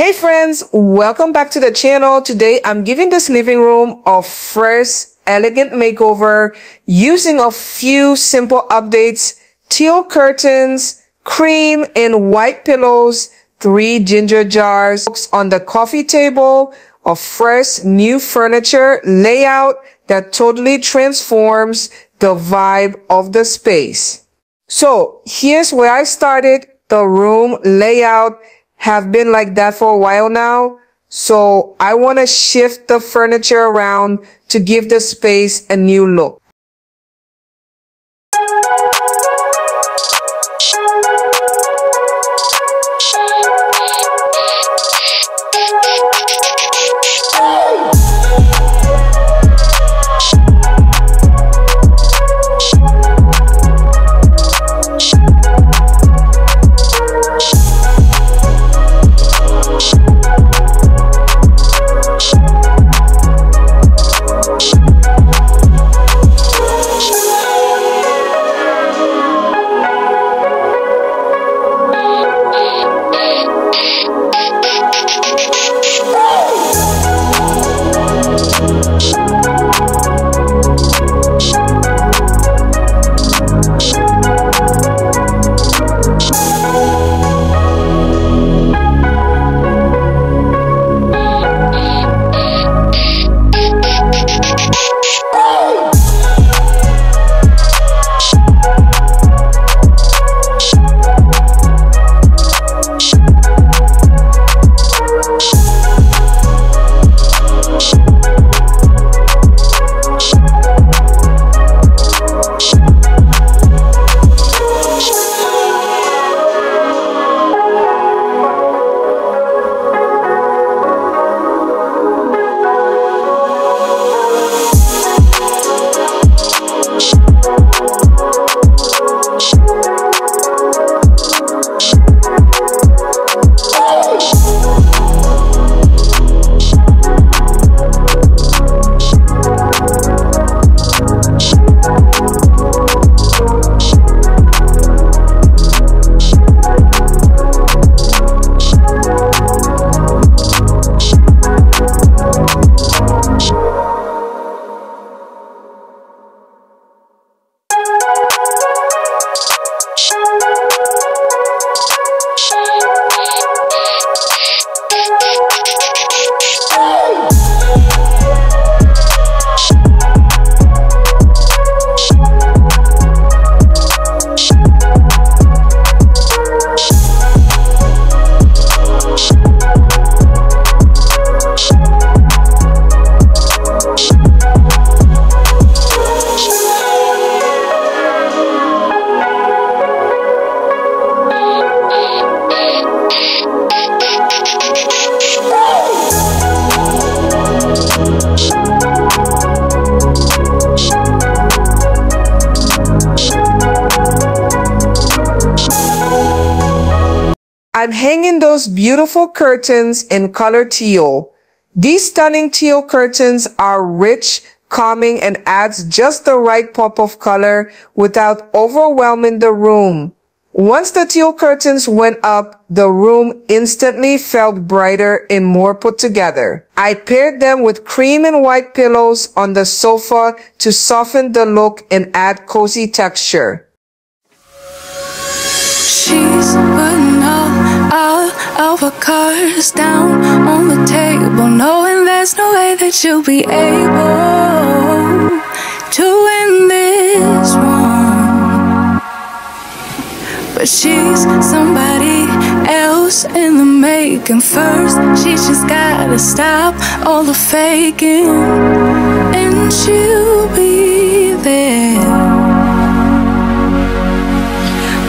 Hey friends, welcome back to the channel. Today I'm giving this living room a fresh, elegant makeover using a few simple updates: teal curtains, cream and white pillows, 3 ginger jars on the coffee table, a fresh new furniture layout that totally transforms the vibe of the space. So here's where I started. The room layout have been like that for a while now. So I want to shift the furniture around to give the space a new look. I'm hanging those beautiful curtains in color teal. These stunning teal curtains are rich, calming, and adds just the right pop of color without overwhelming the room. Once the teal curtains went up, the room instantly felt brighter and more put together. I paired them with cream and white pillows on the sofa to soften the look and add cozy texture. She's putting all of her cards down on the table, knowing there's no way that you'll be able to win this one. But she's somebody else in the making. First, she's just gotta stop all the faking, and she'll be there.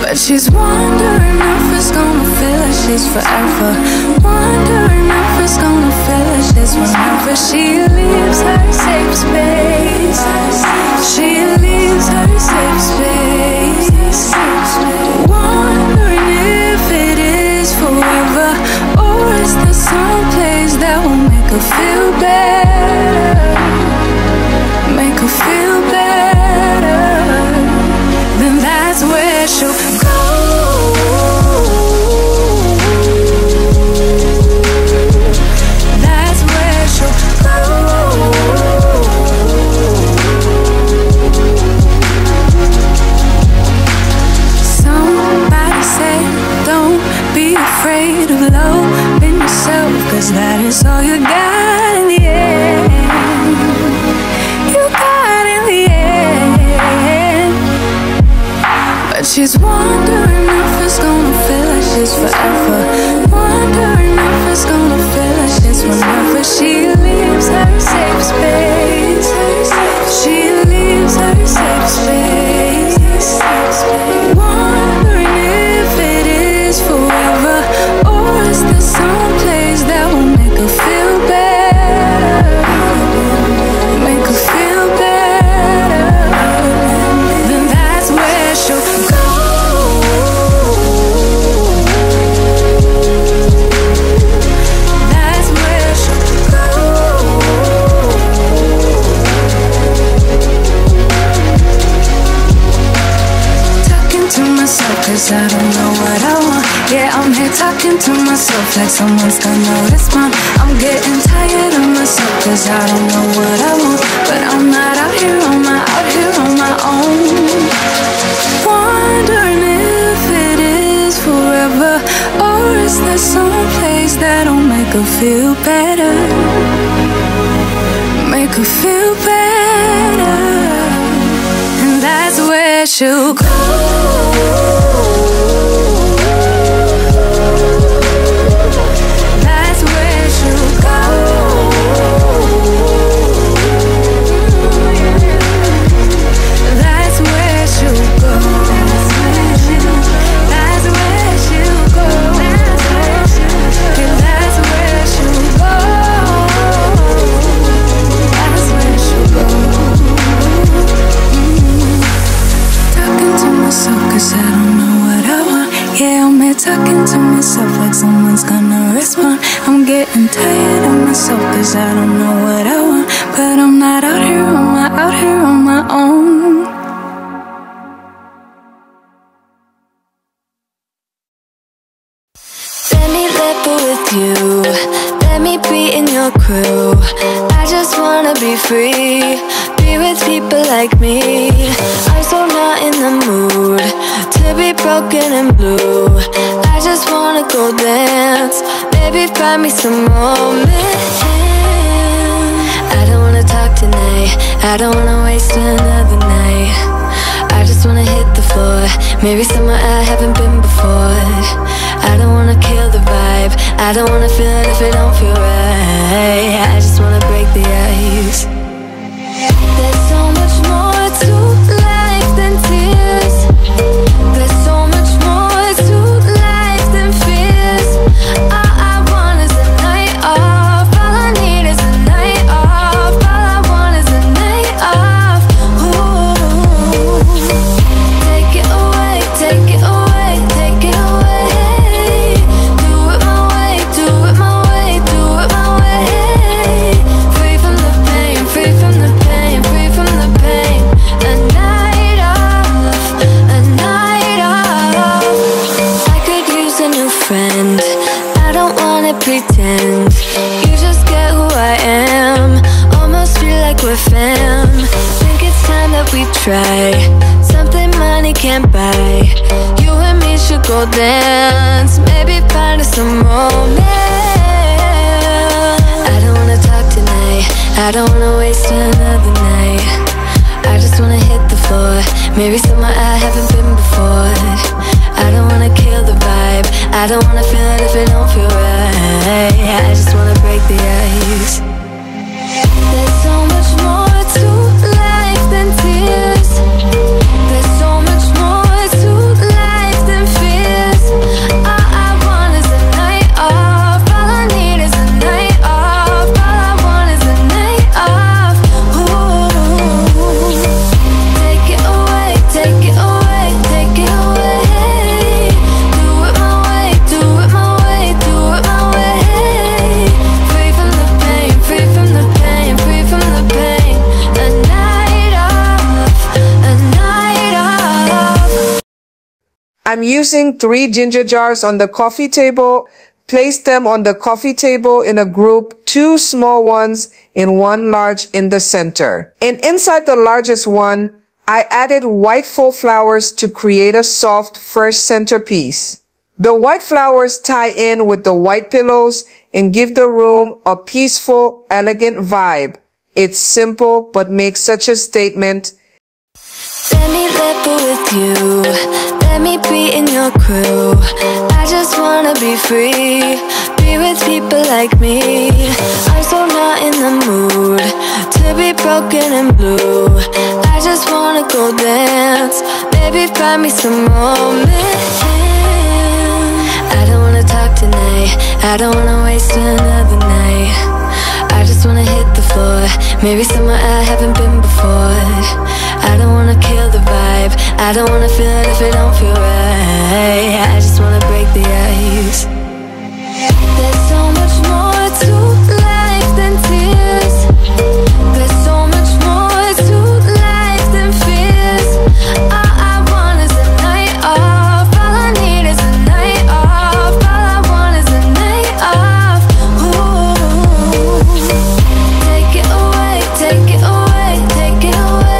But she's wondering if it's gonna feel like she's forever. Wondering if it's gonna feel like she's whenever she leaves her safe space. She leaves her safe space. Wondering if it is forever, or is there some place that will make her feel better? Make her feel better. Then that's where she'll go. open yourself, cause that is all you got in the end. You got in the end. But she's wondering if it's gonna feel like she's forever. Wondering if it's gonna feel like she's whenever she leaves her safe space. She leaves her safe space. Wondering if it is forever, or is there some place that will make her feel better? Make her feel better. Then that's where she'll go. That's where she'll go. Talking to myself cause I don't know what I want. Yeah, I'm here talking to myself like someone's gonna respond. I'm getting tired of myself cause I don't know what I want. But I'm not out here on my own. Wondering if it is forever, or is there some place that'll make her feel better? Make her feel better. And that's where she'll go. That's where she'll go. That's where she'll go. That's where she'll go. That's where she'll go. That's where she'll go. Talking to myself cause I don't know what I want. Yeah, I'm here talking to myself like someone's gonna respond. I'm getting tired of myself cause I don't know what I want. But I'm not out here on my own. Let me level with you, let me be in your crew. I just wanna be free, be with people like me. I'm so not in the mood to be broken and blue. I just wanna go dance, maybe find me some romance. I don't wanna talk tonight, I don't wanna waste another night. I just wanna hit the floor, maybe somewhere I haven't been before. I don't wanna kill the vibe, I don't wanna feel it if it don't feel right. I just wanna break the ice. There's so much more to life than tears. There's so much more to life than fears. All I want is a night off. All I need is a night off. All I want is a night off. Ooh. Take it away, take it away, take it away. Do it my way, do it my way, do it my way. Free from the pain, free from the pain, free from the pain. A night off, a night off. I could use a new friend, I don't wanna pretend. You just get who I am, almost feel like we're fam. Think it's time that we try something money can't buy. You and me should go dance, maybe find us some romance. I don't wanna talk tonight, I don't wanna waste another night. I just wanna hit the floor, maybe somewhere I haven't been before. I don't wanna kill the vibe, I don't wanna feel it if it don't feel right. I just wanna break the ice. There's so much more to life than tears. There's so much more to life than fears. All I want is a night off. All I need is a night off. All I want is a night off. Ooh. Take it away, take it away, take it away. Do it my way, do it my way, do it my way. Free from the pain, free from the pain, free from the pain. A night off, a night off. I'm using 3 ginger jars on the coffee table. Place them on the coffee table in a group, 2 small ones and 1 large in the center. And inside the largest one, I added white faux flowers to create a soft first centerpiece. The white flowers tie in with the white pillows and give the room a peaceful, elegant vibe. It's simple but makes such a statement. Let me live with you, let me be in your crew. I just wanna be free, be with people like me. I'm so not in the mood to be broken and blue. I just wanna go dance, maybe find me some romance. I don't wanna talk tonight, I don't wanna waste another night. I just wanna hit the floor, maybe somewhere I haven't been before. I don't wanna kill the vibe, I don't wanna feel it if it don't feel right. I just wanna break the ice. There's so much more to life than tears. There's so much more to life than fears. All I want is a night off, all I need is a night off. All I want is a night off. Ooh. Take it away, take it away, take it away.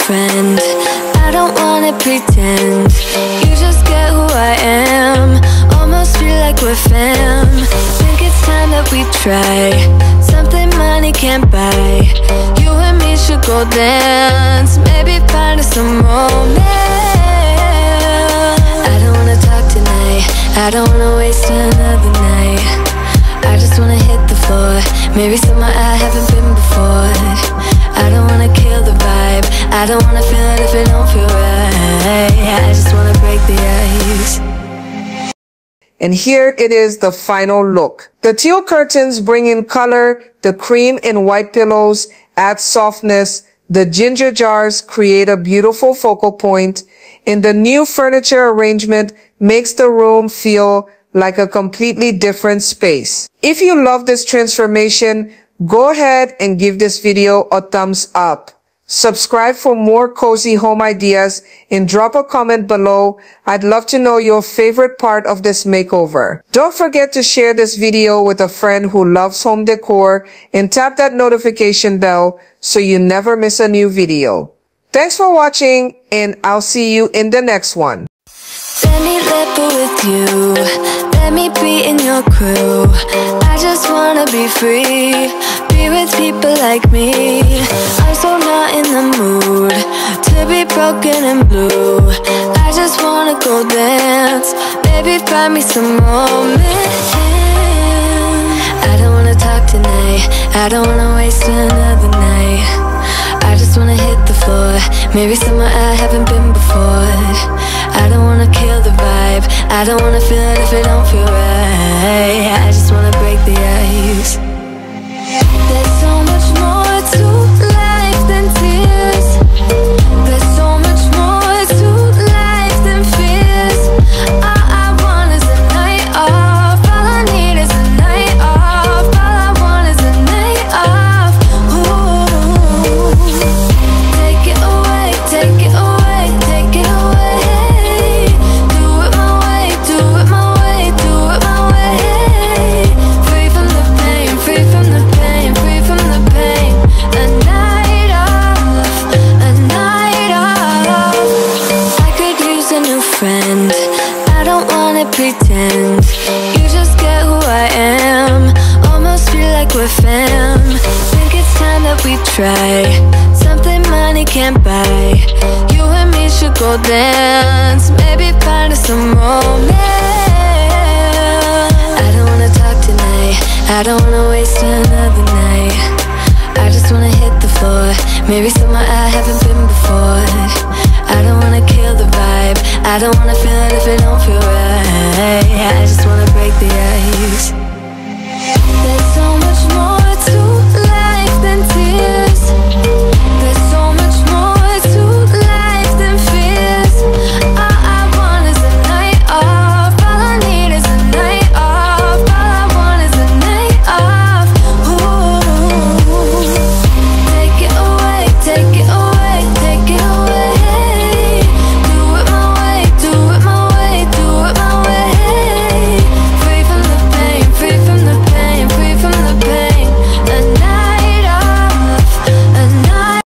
Friend, I don't wanna pretend. You just get who I am. Almost feel like we're fam. Think it's time that we try something money can't buy. You and me should go dance, maybe find us some romance. I don't wanna talk tonight, I don't wanna waste another night. I just wanna hit the floor, maybe somewhere I haven't been before. I don't wanna kill the vibe, I don't wanna feel it if it don't feel right. I just wanna break the ice. And here it is, the final look. The teal curtains bring in color, the cream and white pillows add softness, the ginger jars create a beautiful focal point, and the new furniture arrangement makes the room feel like a completely different space. If you love this transformation, go ahead and give this video a thumbs up. Subscribe for more cozy home ideas and drop a comment below. I'd love to know your favorite part of this makeover. Don't forget to share this video with a friend who loves home decor and tap that notification bell so you never miss a new video. Thanks for watching, and I'll see you in the next one. Let me live with you, let me be in your crew. I just wanna be free, be with people like me. I'm so not in the mood to be broken and blue. I just wanna go dance, maybe find me some romance. I don't wanna talk tonight, I don't wanna waste another night. I just wanna hit the floor, maybe somewhere I haven't been before. I don't wanna kill the vibe, I don't wanna feel it if it don't feel right. I just wanna break the ice. There's so much more to life than tears. There's so much more to life than fears. All I want is a night off, all I need is a night off. All I want is a night off. Ooh. Take it away, take it away, take it away. Friend, I don't wanna pretend. You just get who I am. Almost feel like we're fam. Think it's time that we try something money can't buy. You and me should go dance, maybe find us some romance. I don't wanna talk tonight, I don't wanna waste another night. I just wanna hit the floor, maybe somewhere I haven't been before. I don't wanna kill the vibe, I don't wanna feel it if it don't feel right.